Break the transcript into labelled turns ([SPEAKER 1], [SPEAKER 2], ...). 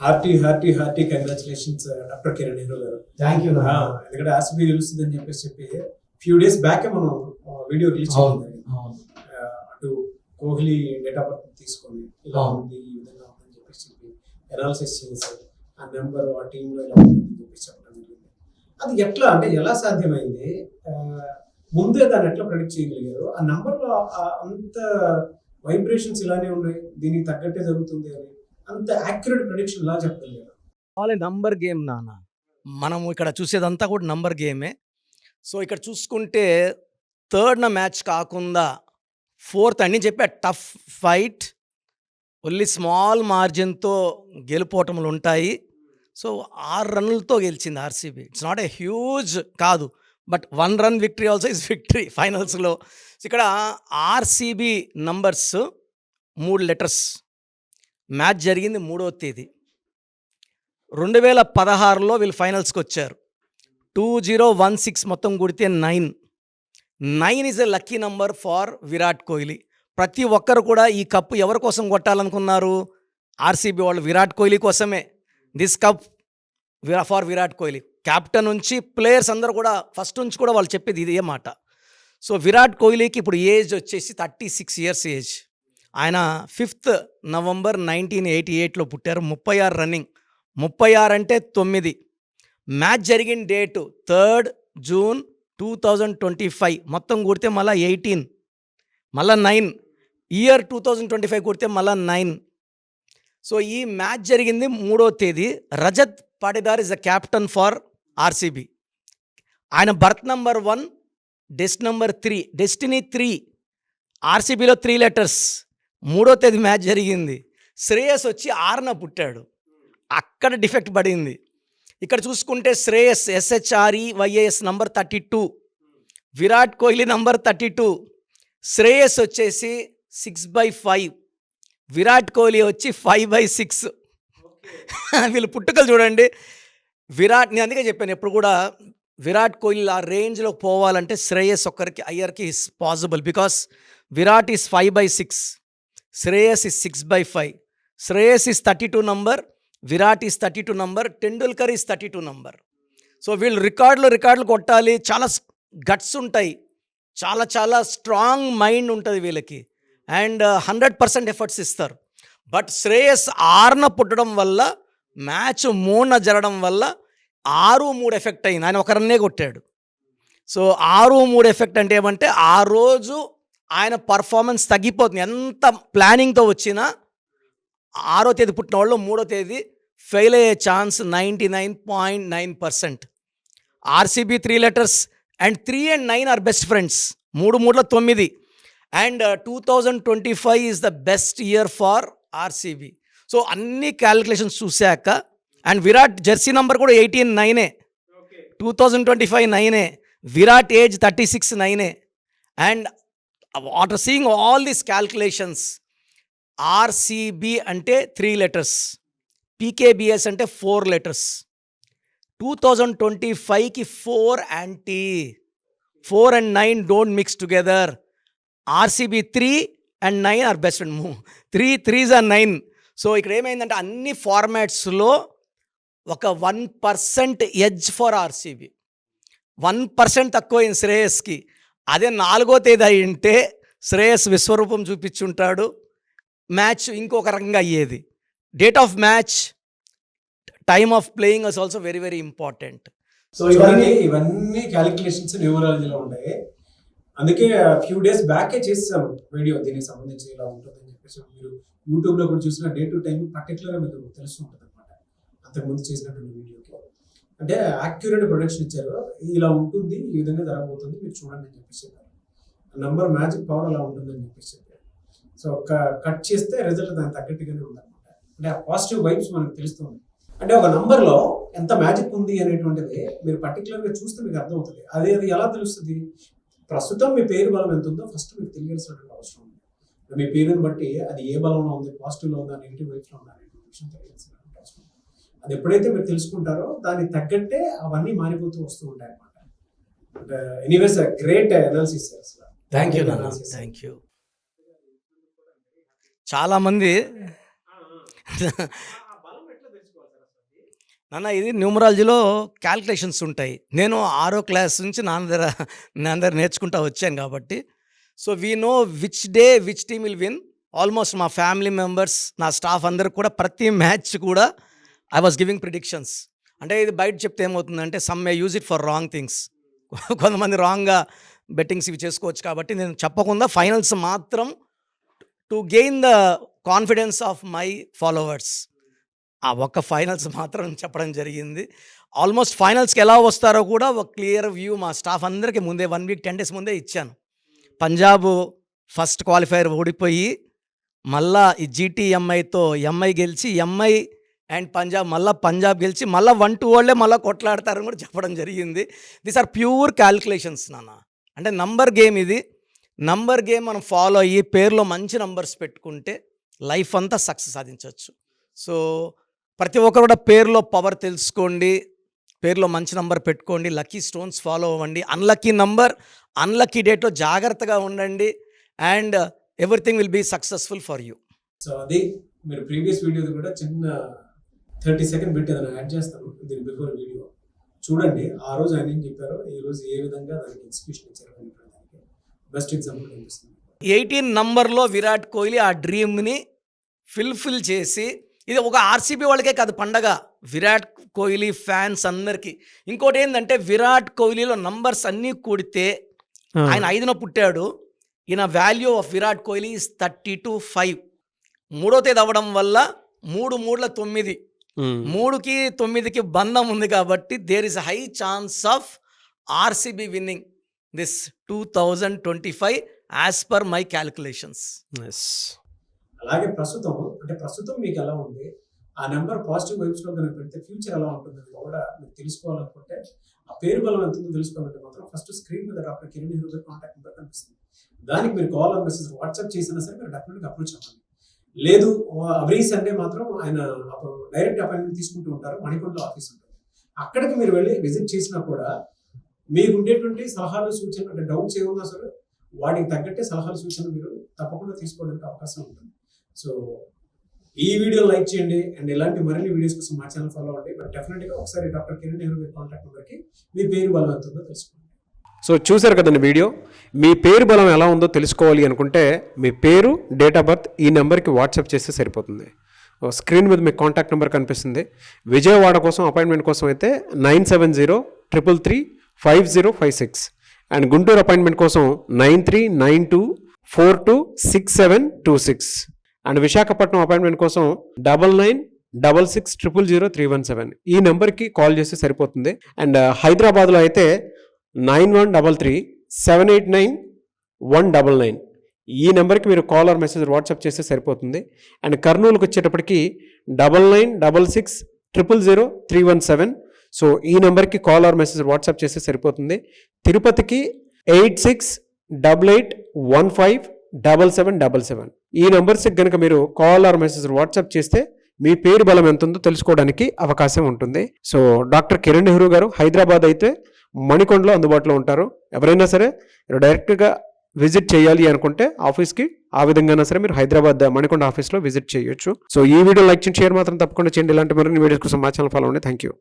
[SPEAKER 1] Hearty congratulations doctor Kiran Nehru గారు.
[SPEAKER 2] Thank you.
[SPEAKER 1] ఎందుకంటే RCB గెలుస్తుంది అని చెప్పి ఫ్యూ డేస్ బ్యాక్ మనం వీడియో రిలీజ్ చేయడం జరిగింది. అటు కోహ్లీ డేట్ ఆఫ్ బర్త్ తీసుకొని ఇలా ఉంది, ఈ విధంగా ఉందని చెప్పి అనాలిసిస్ చేసి ఆ నెంబర్ ఆ టీంలో ఇలా ఉంటుందని చెప్పి చెప్పడం జరిగింది. అది ఎట్లా అంటే ఎలా సాధ్యమైంది? ముందే దాన్ని ఎట్లా ప్రెడిక్ట్ చేయగలిగారు? ఆ నెంబర్లో అంత వైబ్రేషన్స్ ఇలానే ఉన్నాయి, దీనికి తగ్గట్టే జరుగుతుంది అని అంత యాక్యురేట్ ప్రెడిక్షన్ ఎలా చెప్పగలిగారు?
[SPEAKER 2] నంబర్ గేమ్ నాన్న. మనం ఇక్కడ చూసేదంతా కూడా నంబర్ గేమే. సో ఇక్కడ చూసుకుంటే థర్డ్న మ్యాచ్ కాకుండా ఫోర్త్ అని చెప్పి టఫ్ ఫైట్, ఓన్లీ స్మాల్ మార్జిన్తో గెలుపోవటములు ఉంటాయి. సో 6 రన్నులతో గెలిచింది RCB. It's not a huge కాదు, but 1 run victory also is victory ఫైనల్స్లో. ఇక్కడ ఆర్సీబీ నంబర్స్ 3 లెటర్స్. మ్యాచ్ జరిగింది 3వ తేదీ. 2016లో వీళ్ళు ఫైనల్స్కి వచ్చారు. 2016 మొత్తం కూడితే 9. 9 is a lucky number far Virat Kohli. ప్రతి ఒక్కరు కూడా ఈ కప్పు ఎవరి కోసం కొట్టాలనుకున్నారు? ఆర్సీబీ వాళ్ళు విరాట్ కోహ్లీ కోసమే. This cup for Virat Kohli. Captain నుంచి ప్లేయర్స్ అందరూ కూడా ఫస్ట్ నుంచి కూడా వాళ్ళు చెప్పేది ఇదే మాట. సో విరాట్ కోహ్లీకి ఇప్పుడు ఏజ్ వచ్చేసి 36 ఇయర్స్ ఏజ్. ఆయన 5th నవంబర్ 1988లో పుట్టారు. 36 రన్నింగ్. 36 అంటే 9. మ్యాచ్ జరిగిన డేటు 3rd జూన్ 2025. మొత్తం కూడితే మళ్ళీ 18, మళ్ళీ 9. ఇయర్ 2025 కూడితే మళ్ళీ 9. సో ఈ మ్యాచ్ జరిగింది 3వ తేదీ. Rajat Patidar is the captain for RCB. ఆయన బర్త్ నంబర్ 1, డెస్ట్ నంబర్ 3, డెస్టినీ 3. ఆర్సీబీలో 3 లెటర్స్. 3వ తేదీ మ్యాచ్ జరిగింది. శ్రేయస్ వచ్చి 6న పుట్టాడు. అక్కడ డిఫెక్ట్ పడింది. ఇక్కడ చూసుకుంటే Shreyas SHREYAS number 32, Virat Kohli number 32. Shreyas వచ్చేసి 6/5, విరాట్ కోహ్లీ వచ్చి 5/6. వీళ్ళు పుట్టుకలు చూడండి. నేను అందుకే చెప్పాను, ఎప్పుడు కూడా విరాట్ కోహ్లీ ఆ రేంజ్లో పోవాలంటే శ్రేయస్ ఒక్కరికి అయ్యర్కి is possible. Because Virat is 5/6, Shreyas is 6/5. Shreyas is 32 number, Virat is 32 number, Tendulkar is 32 number. So వీళ్ళు రికార్డులు కొట్టాలి. చాలా గట్స్ ఉంటాయి, చాలా స్ట్రాంగ్ మైండ్ ఉంటుంది వీళ్ళకి, అండ్ 100% ఎఫర్ట్స్ ఇస్తారు. బట్ శ్రేయస్ 6న పుట్టడం వల్ల, మ్యాచ్ 3న జరగడం వల్ల 6-3 ఎఫెక్ట్ అయింది. ఆయన 1 రన్నే కొట్టాడు. సో 6-3 ఎఫెక్ట్ అంటే ఏమంటే ఆ రోజు ఆయన పర్ఫార్మెన్స్ తగ్గిపోతుంది. ఎంత ప్లానింగ్తో వచ్చినా 6వ తేదీ పుట్టిన వాళ్ళు 3వ తేదీ ఫెయిల్ అయ్యే chance 99.9%. RCB 3 letters and 3 and 9 are best friends. 3 9. And 2025 is the best year for RCB. So అన్ని క్యాలిక్యులేషన్స్ చూశాక, అండ్ విరాట్ జెర్సీ నంబర్ కూడా 18 9, 2025 9, Virat age 36 9. And after seeing all these calculations, RCB అంటే 3 లెటర్స్, పీకేబీఎస్ అంటే 4 letters. 2025కి 4 anti, 4 and 9 don't mix together. RCB 3 and 9 are best friend. 3 3s are 9. So ఇక్కడ ఏమైందంటే అన్ని ఫార్మాట్స్లో ఒక 1% ఎడ్జ్ ఫర్ ఆర్సీబీ. 1% తక్కువైంది శ్రేయస్కి. అదే 4వ తేదీ అయింటే శ్రేయస్ విశ్వరూపం చూపించుంటాడు, మ్యాచ్ ఇంకొక రకంగా అయ్యేది. Date of match, time of playing is also very very important.
[SPEAKER 1] So ఇవన్నీ క్యాలిక్యులేషన్స్ న్యూమరాలజీలో ఉంటాయి. అందుకే ఫ్యూ డేస్ బ్యాకే చేసాం వీడియో దీనికి సంబంధించి ఇలా ఉంటుందని చెప్పేసి. మీరు యూట్యూబ్లో కూడా చూసిన డే టు టైం పర్టికులర్గా మీకు తెలుస్తూ ఉంటుంది అనమాట. అంతకుముందు చేసినటువంటి వీడియోకి అంటే యాక్యురేట్ ప్రొడక్షన్ ఇచ్చారు. ఇలా ఉంటుంది, ఈ విధంగా జరగబోతుంది, మీరు చూడండి అని చెప్పేసి చెప్పారు. నంబర్ మ్యాజిక్ పవర్ అలా ఉంటుందని చెప్పేసి చెప్పారు. సో కట్ చేస్తే రిజల్ట్ దానికి తగ్గట్టుగానే ఉందన్నమాట. అంటే ఆ పాజిటివ్ వైబ్స్ మనకు తెలుస్తుంది. అంటే ఒక నంబర్లో ఎంత మ్యాజిక్ ఉంది అనేటువంటిది మీరు పర్టికులర్గా చూస్తే మీకు అర్థమవుతుంది. అది ఎలా తెలుస్తుంది? ప్రస్తుతం మీ పేరు బలం ఎంత ఉందో ఫస్ట్ మీకు తెలియాల్సినటువంటి అవసరం ఉంది. మీ పేరుని బట్టి అది ఏ బలంలో ఉంది, పాజిటివ్లో ఉందా, నెగిటివ్ వైబ్స్లో ఉందా అనేటువంటి విషయం తెలియాల్సినటువంటి అవసరం ఉంది. అది ఎప్పుడైతే మీరు తెలుసుకుంటారో దానికి తగ్గట్టే అవన్నీ మారిపోతూ వస్తూ ఉంటాయి అన్నమాట. Anyways great analysis.
[SPEAKER 2] Thank you నాన్న, థ్యాంక్ యూ. చాలామంది అన్న ఇది న్యూమరాలజీలో క్యాల్కులేషన్స్ ఉంటాయి. నేను 6వ క్లాస్ నుంచి నా దగ్గర నేర్చుకుంటా వచ్చాను కాబట్టి. So we know which day which team will win. Almost మా ఫ్యామిలీ మెంబర్స్, నా స్టాఫ్ అందరికి కూడా ప్రతి మ్యాచ్ కూడా ఐ వాస్ గివింగ్ ప్రిడిక్షన్స్. అంటే ఇది బయట చెప్తే ఏమవుతుందంటే some may use it for wrong things. కొంతమంది రాంగ్గా బెట్టింగ్స్ ఇవి చేసుకోవచ్చు కాబట్టి నేను చెప్పకుండా ఫైనల్స్ మాత్రం to gain the confidence of my followers ఆ ఒక్క ఫైనల్స్ మాత్రం చెప్పడం జరిగింది. ఆల్మోస్ట్ ఫైనల్స్కి ఎలా వస్తారో కూడా ఒక క్లియర్ వ్యూ మా స్టాఫ్ అందరికీ ముందే 1 వీక్ 10 డేస్ ముందే ఇచ్చాను. పంజాబ్ ఫస్ట్ క్వాలిఫైర్ ఓడిపోయి మళ్ళా ఈ జీటీఎంఐతో ఎంఐ గెలిచి ఎంఐ అండ్ పంజాబ్ మళ్ళీ పంజాబ్ గెలిచి మళ్ళీ 1-2 వాళ్ళే మళ్ళీ కొట్లాడతారని కూడా చెప్పడం జరిగింది. దీస్ ఆర్ ప్యూర్ క్యాల్కులేషన్స్ నాన్న. అంటే నంబర్ గేమ్ ఇది. నంబర్ గేమ్ మనం ఫాలో అయ్యి పేరులో మంచి నంబర్స్ పెట్టుకుంటే లైఫ్ అంతా సక్సెస్ సాధించవచ్చు. సో ప్రతి ఒక్కరు కూడా పేరులో పవర్ తెలుసుకోండి, పేరులో మంచి నంబర్ పెట్టుకోండి, లక్కీ స్టోన్స్ ఫాలో అవ్వండి. అన్లక్కీ నంబర్ అన్లక్కీ డేట్లో జాగ్రత్తగా ఉండండి and everything will be successful for you.
[SPEAKER 1] So అది మీరు ప్రీవియస్ వీడియోది కూడా చిన్న 30 సెకండ్ బిట్ ఏదైనా యాడ్ చేస్తాను దీని బిఫోర్ వీడియో చూడండి. ఆ రోజు ఆయన ఏం చెప్పారో ఈ రోజు ఏ విధంగా దానికి ఎక్స్క్యూషన్ ఇచ్చారో దానికి బెస్ట్ ఎగ్జాంపుల్ కనిపిస్తుంది.
[SPEAKER 2] 18 నంబర్లో విరాట్ కోహ్లీ ఆ డ్రీమ్ని ఫుల్ఫిల్ చేసి, ఇది ఒక ఆర్సీబీ వాళ్ళకే కాదు పండగ, విరాట్ కోహ్లీ ఫ్యాన్స్ అందరికీ. ఇంకోటి ఏంటంటే విరాట్ కోహ్లీలో నంబర్స్ అన్నీ కూడితే ఆయన 5న పుట్టాడు. ఈయన value of Virat Kohli is 32.5. 3వ తేదీ అవ్వడం వల్ల 3 3 9, 3కి 9కి బంధం ఉంది కాబట్టి there is high chance of RCB winning this 2025 as per my calculations.
[SPEAKER 1] అలాగే ప్రస్తుతం మీకు ఎలా ఉంది, ఆ నెంబర్ పాజిటివ్ వైబ్స్ లో కనుక పెడితే ఫ్యూచర్ ఎలా ఉంటుంది కూడా మీకు తెలుసుకోవాలనుకుంటే, ఆ పేరు బలం ఎంత ఉందో తెలుసుకోవాలంటే మాత్రం ఫస్ట్ స్క్రీన్ మీద డాక్టర్ కిరణ్ నెహ్రూ గారి కాంటాక్ట్ నెంబర్ కనిపిస్తుంది. దానికి మీరు కాల్ ఆర్ మెసేజ్ వాట్సాప్ చేసినా సరే మీరు డెఫినెట్గా అప్రోచ్ అవ్వండి. లేదు ఎవ్రీ సండే మాత్రం ఆయన డైరెక్ట్ అపాయింట్మెంట్ తీసుకుంటూ ఉంటారు. మణికొండలో ఆఫీస్ ఉంటుంది. అక్కడికి మీరు వెళ్ళి విజిట్ చేసినా కూడా మీకు ఉండేటువంటి సలహాలు సూచనలు, అంటే డౌట్స్ ఏమున్నా సరే వాటికి తగ్గట్టే సలహాలు సూచనలు మీరు తప్పకుండా తీసుకోవడానికి అవకాశం ఉంటుంది. సో ఈ వీడియో లైక్ చేయండి అండ్ ఇలాంటి మరిన్ని వీడియోస్ కోసం మా ఛానల్ ఫాలో అవ్వండి. బట్ డెఫినెట్గా ఒకసారి డాక్టర్ కిరణ్ నెహ్రూ గారి కాంటాక్ట్ నెంబర్కి మీ పేరు బలం ఎంత ఉందో తెలుసుకోండి.
[SPEAKER 3] సో చూసారు కదండి వీడియో. మీ పేరు బలం ఎలా ఉందో తెలుసుకోవాలి అనుకుంటే మీ పేరు, డేట్ ఆఫ్ బర్త్ ఈ నెంబర్కి వాట్సాప్ చేస్తే సరిపోతుంది. స్క్రీన్ మీద మీకు కాంటాక్ట్ నెంబర్ కనిపిస్తుంది. విజయవాడ కోసం అపాయింట్మెంట్ కోసం అయితే 9703335056 అండ్ గుంటూరు అపాయింట్మెంట్ కోసం 9392426726 అండ్ విశాఖపట్నం అపాయింట్మెంట్ కోసం 9966600317 ఈ నెంబర్కి కాల్ చేస్తే సరిపోతుంది. అండ్ హైదరాబాద్లో అయితే 9133789199 ఈ నెంబర్కి మీరు కాల్ ఆర్ మెసేజ్ వాట్సాప్ చేస్తే సరిపోతుంది. అండ్ కర్నూలుకి వచ్చేటప్పటికి 9966000317 సో ఈ నెంబర్కి కాల్ ఆర్ మెసేజ్ వాట్సాప్ చేస్తే సరిపోతుంది. తిరుపతికి 8688157777 ఈ నెంబర్స్కి కనుక మీరు కాల్ ఆర్ మెసేజ్ వాట్సాప్ చేస్తే మీ పేరు బలం ఎంత ఉందో తెలుసుకోవడానికి అవకాశం ఉంటుంది. సో డాక్టర్ కిరణ్ నెహ్రూ గారు హైదరాబాద్ అయితే మణికొండలో అందుబాటులో ఉంటారు. ఎవరైనా సరే మీరు డైరెక్ట్గా విజిట్ చేయాలి అనుకుంటే ఆఫీస్కి ఆ విధంగా సరే మీరు హైదరాబాద్ మణికొండ ఆఫీస్లో విజిట్ చేయొచ్చు. సో ఈ వీడియో లైక్ చేయండి, షేర్ మాత్రం తప్పకుండా చేయండి. ఇలాంటి మరిన్ని వీడియోస్ కోసం మా ఛానల్ ఫాలో అవ్వండి. Thank you.